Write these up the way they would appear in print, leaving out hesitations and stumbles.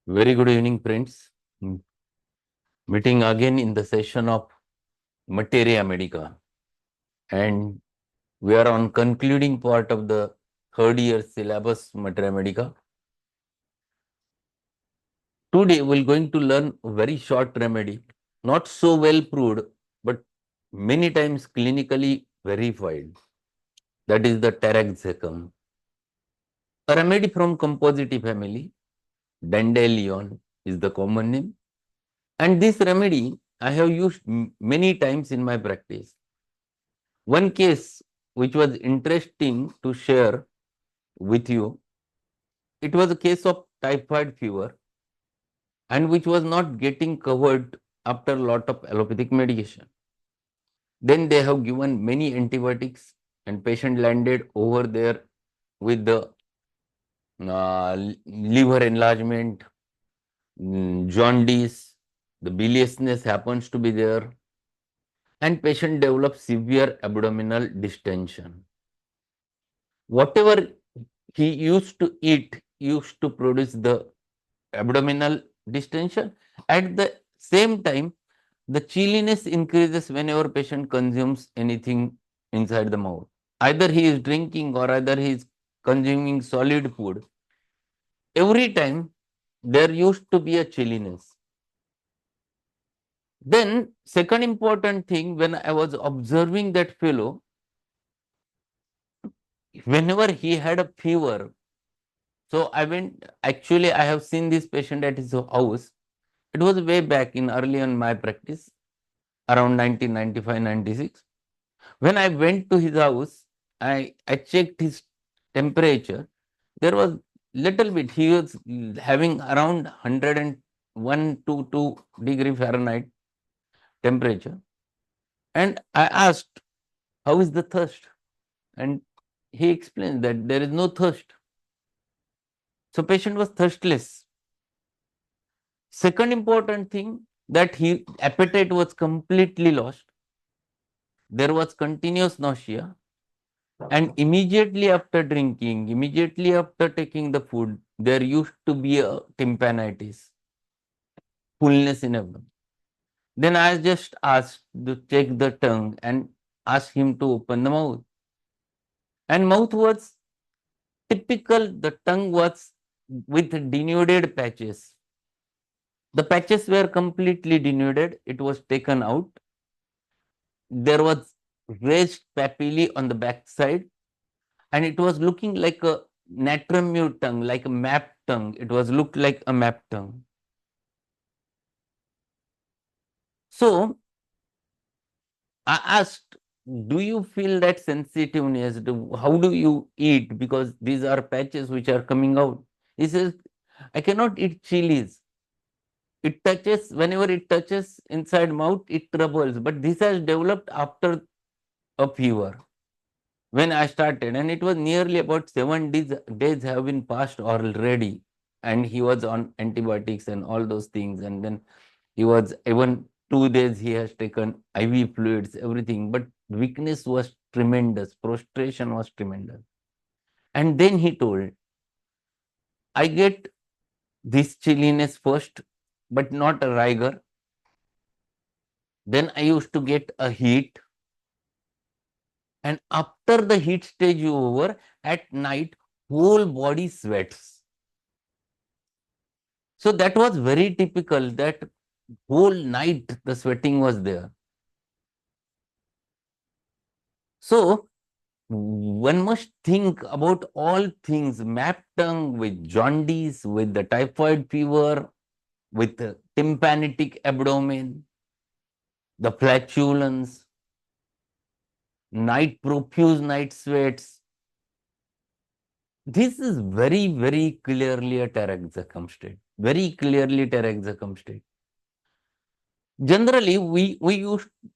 Very good evening, friends. Meeting again in the session of Materia Medica. And we are on concluding part of the third year syllabus Materia Medica. Today, we're going to learn a very short remedy, not so well proved, but many times clinically verified. That is the Taraxacum. A remedy from composite family, dandelion is the common name. And this remedy I have used many times in my practice. One case which was interesting to share with you, it was a case of typhoid fever and which was not getting covered after a lot of allopathic medication. Then they have given many antibiotics and patient landed over there with the liver enlargement, jaundice, the biliousness happens to be there, and patient develops severe abdominal distension. Whatever he used to eat used to produce the abdominal distension. At the same time, the chilliness increases whenever patient consumes anything inside the mouth. Either he is drinking or either he is consuming solid food. Every time there used to be a chilliness. Then second important thing, when I was observing that fellow, whenever he had a fever, so I went, actually I have seen this patient at his house. It was way back in early in my practice, around 1995-96. When I went to his house, I checked his temperature. There was little bit, he was having around 101 to 2 degree Fahrenheit temperature. And I asked, how is the thirst? And he explained that there is no thirst. So patient was thirstless. Second important thing, that he appetite was completely lost. There was continuous nausea, and immediately after drinking, immediately after taking the food, there used to be a tympanitis, fullness in abdomen. Then I just asked to check the tongue and asked him to open the mouth. And mouth was typical, the tongue was with denuded patches. The patches were completely denuded, it was taken out. There was raised papillae on the back side, and it was looking like a natremute tongue, like a map tongue. It was looked like a map tongue. So I asked, do you feel that sensitiveness? How do you eat? Because these are patches which are coming out. He says, I cannot eat chilies. It touches, whenever it touches inside mouth, it troubles. But this has developed after a fever. When I started, and it was nearly about 7 days have been passed already, and he was on antibiotics and all those things, and then he was even 2 days he has taken IV fluids, everything, but weakness was tremendous, prostration was tremendous. And then he told, I get this chilliness first, but not a rigor. Then I used to get a heat, and after the heat stage over, at night, whole body sweats. So that was very typical, that whole night the sweating was there. So one must think about all things, map tongue with jaundice, with the typhoid fever, with the tympanitic abdomen, the flatulence, profuse night sweats. This is very, very clearly a Taraxacum state. Very clearly Taraxacum state. Generally, we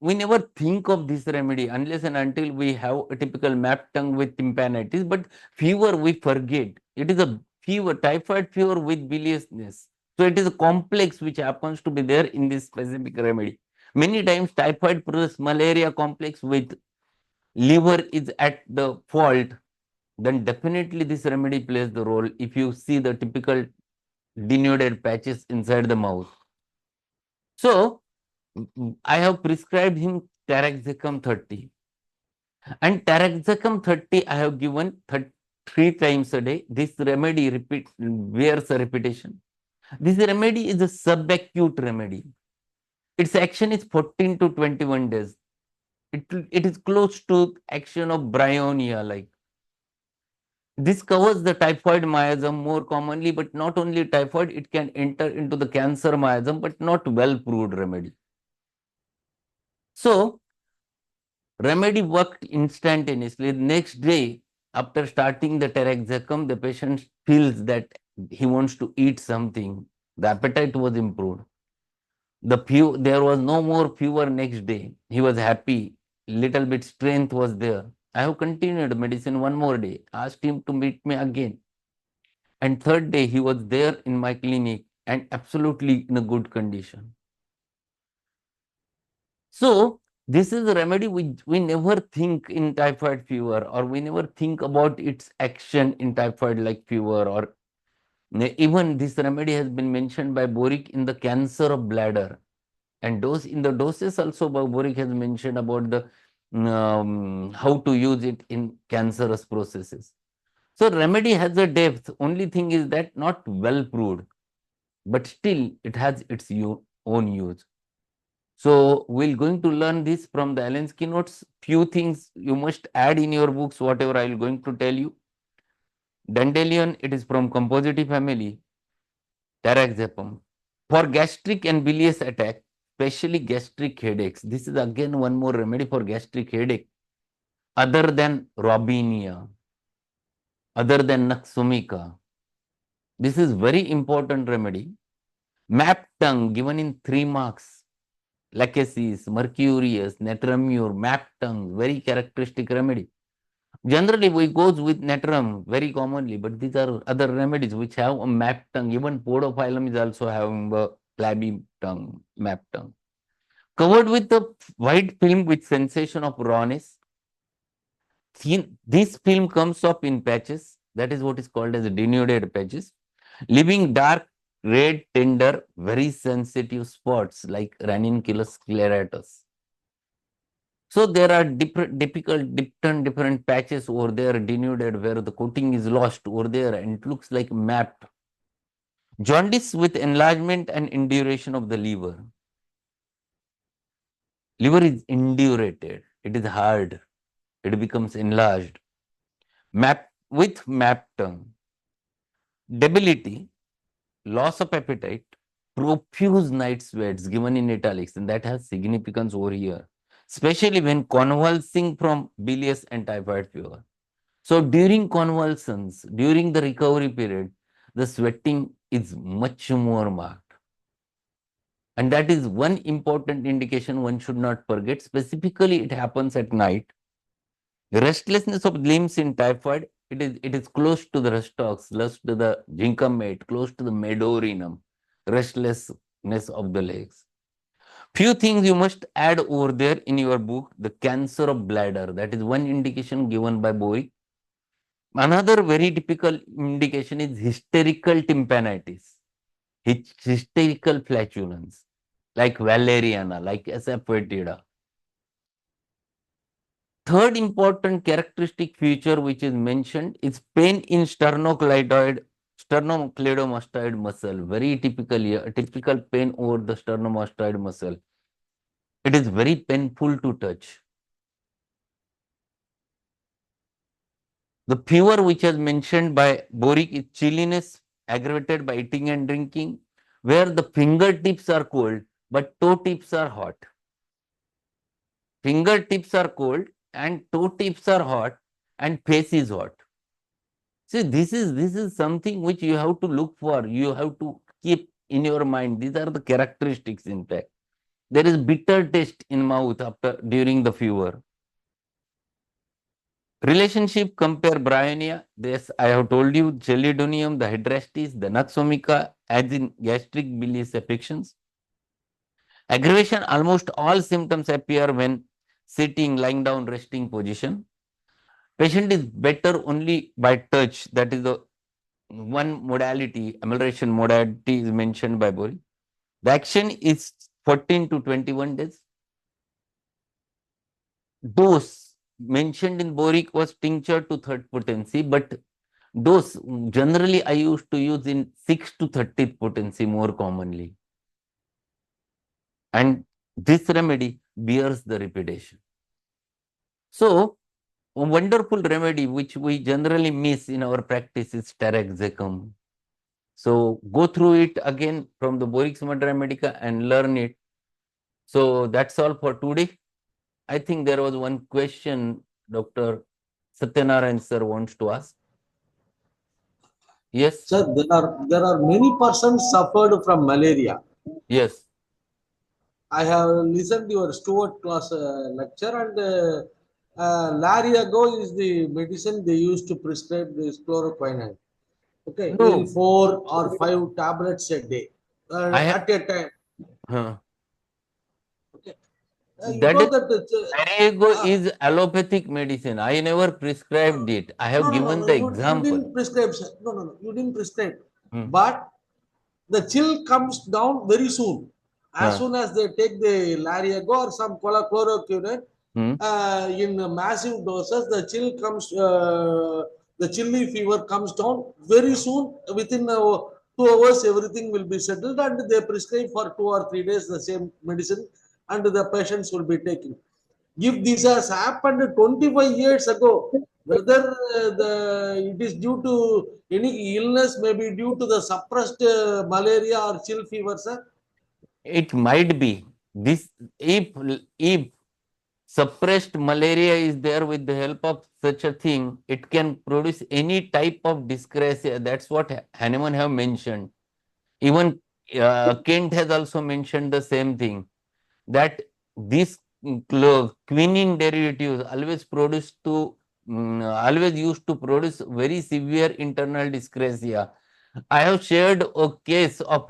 never think of this remedy unless and until we have a typical map tongue with tympanitis. But fever we forget. It is a fever, typhoid fever with biliousness. So it is a complex which happens to be there in this specific remedy. Many times typhoid produces malaria complex with liver is at the fault. Then definitely this remedy plays the role. If you see the typical denuded patches inside the mouth. So I have prescribed him Taraxacum 30. And Taraxacum 30 I have given 3 times a day. This remedy bears a repetition. This remedy is a subacute remedy. Its action is 14 to 21 days. It is close to action of bryonia like. This covers the typhoid miasm more commonly, but not only typhoid, it can enter into the cancer miasm, but not well proved remedy. So, remedy worked instantaneously. Next day, after starting the Taraxacum, the patient feels that he wants to eat something. The appetite was improved. There was no more fever next day. He was happy. Little bit strength was there. I have continued medicine one more day. Asked him to meet me again. And third day, he was there in my clinic and absolutely in a good condition. So, this is a remedy which we never think in typhoid fever, or we never think about its action in typhoid like fever, or even this remedy has been mentioned by Boric in the cancer of bladder. And in the doses also Boric has mentioned about the how to use it in cancerous processes. So remedy has a depth. Only thing is that not well proved, but still it has its own use. So we're going to learn this from the Allen's notes. Few things you must add in your books, whatever I'm going to tell you. Dandelion, it is from composite family. Taraxacum. For gastric and bilious attack, especially gastric headaches, this is again one more remedy for gastric headache, other than Robinia, other than Naxomica. This is very important remedy. Map tongue given in 3 marks. Lachesis, Mercurius, Netramure, map tongue, very characteristic remedy. Generally, we goes with Netram very commonly, but these are other remedies which have a map tongue. Even Podophyllum is also having a flabby tongue, map tongue. Covered with the white film with sensation of rawness. This film comes up in patches. That is what is called as denuded patches. Leaving dark, red, tender, very sensitive spots like ranunculus scleratus. So there are different patches over there denuded where the coating is lost over there and it looks like map. Jaundice with enlargement and induration of the liver. Liver is indurated. It is hard. It becomes enlarged. Map tongue. Debility, loss of appetite, profuse night sweats given in italics, and that has significance over here, especially when convulsing from bilious and typhoid fever. So during convulsions, during the recovery period, the sweating is much more marked. And that is one important indication one should not forget. Specifically, it happens at night. Restlessness of limbs in typhoid, it is close to the restox, close to the ginkgomate, close to the medorinum, restlessness of the legs. Few things you must add over there in your book, the cancer of bladder. That is one indication given by Bowie. Another very typical indication is hysterical tympanitis, hysterical flatulence, like valeriana, like asafoetida. Third important characteristic feature which is mentioned is pain in sternocleidomastoid muscle. Very typically, a typical pain over the sternomastoid muscle. It is very painful to touch. The fever which is mentioned by Boric is chilliness aggravated by eating and drinking, where the fingertips are cold but toe tips are hot. Fingertips are cold and toe tips are hot and face is hot. See, this is something which you have to look for. You have to keep in your mind. These are the characteristics, in fact. There is bitter taste in mouth after during the fever. Relationship compare bryonia. This I have told you, chelidonium, the hydrastis, the naxomica, as in gastric bilious affections. Aggravation, almost all symptoms appear when sitting, lying down, resting position. Patient is better only by touch. That is the one modality, amelioration modality is mentioned by Bori. The action is 14 to 21 days. Dose mentioned in boric was tincture to third potency, but dose generally I used to use in 6 to 30th potency more commonly. And this remedy bears the reputation. So, a wonderful remedy which we generally miss in our practice is Taraxacum. So, go through it again from the Boric Summa Medica and learn it. So, that's all for today. I think there was one question Dr. Satyanarayan sir wants to ask. Yes? Sir, there are many persons suffered from malaria. Yes. I have listened to your Stuart class lecture, and Lariago is the medicine they used to prescribe this chloroquine. Okay, in No, 4 or 5 tablets a day I have. at a time. Huh. Okay, you That is, know that. Marigo Uh, is allopathic medicine. I never prescribed it. I no, have no, no, given no. the You example. didn't prescribe, sir. No, no, no. You didn't prescribe. Hmm. But the chill comes down very soon. As Huh. soon as they take the Lariago or some chloroquine Hmm. in massive doses, the chilly fever comes down very soon. Within 2 hours, everything will be settled, and they prescribe for 2 or 3 days the same medicine, and the patients will be taking. If this has happened 25 years ago, whether it is due to any illness, maybe due to the suppressed malaria or chill fever, sir. It might be this if suppressed malaria is there with the help of such a thing, it can produce any type of dyscrasia. That's what Hahnemann have mentioned. Even Kent has also mentioned the same thing, that these quinine derivatives always used to produce very severe internal dyscrasia. I have shared a case of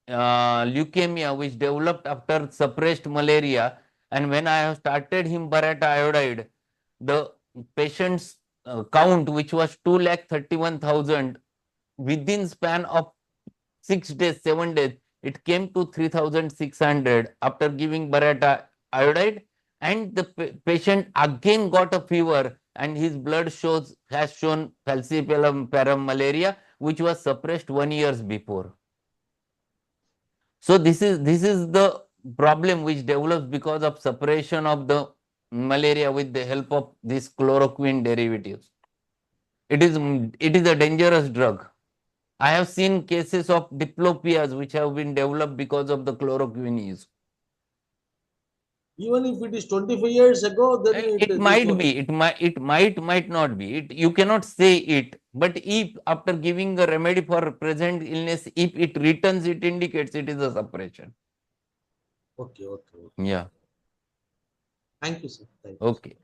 leukemia which developed after suppressed malaria, and when I have started him Barata iodide, the patient's count, which was 2,31,000, within span of 6 days, 7 days, it came to 3,600 after giving Barata iodide, and the patient again got a fever, and his blood has shown falciparum malaria, which was suppressed 1 year before. So this is the problem which develops because of suppression of the malaria with the help of these chloroquine derivatives. It is a dangerous drug. I have seen cases of diplopias which have been developed because of the chloroquine use. Even if it is 25 years ago, then It this might was. be, might not be. You cannot say it. But if after giving a remedy for present illness, if it returns, it indicates it is a suppression. Okay, okay, okay. Yeah. Thank you, sir. Thank you, sir. Okay.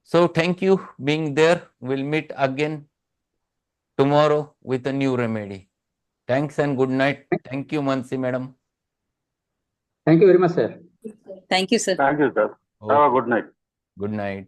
So thank you being there. We'll meet again tomorrow with a new remedy. Thanks and good night. Thank you, Mansi madam. Thank you very much, sir. Thank you, sir. Thank you, sir. Have a Okay. good night. Good night.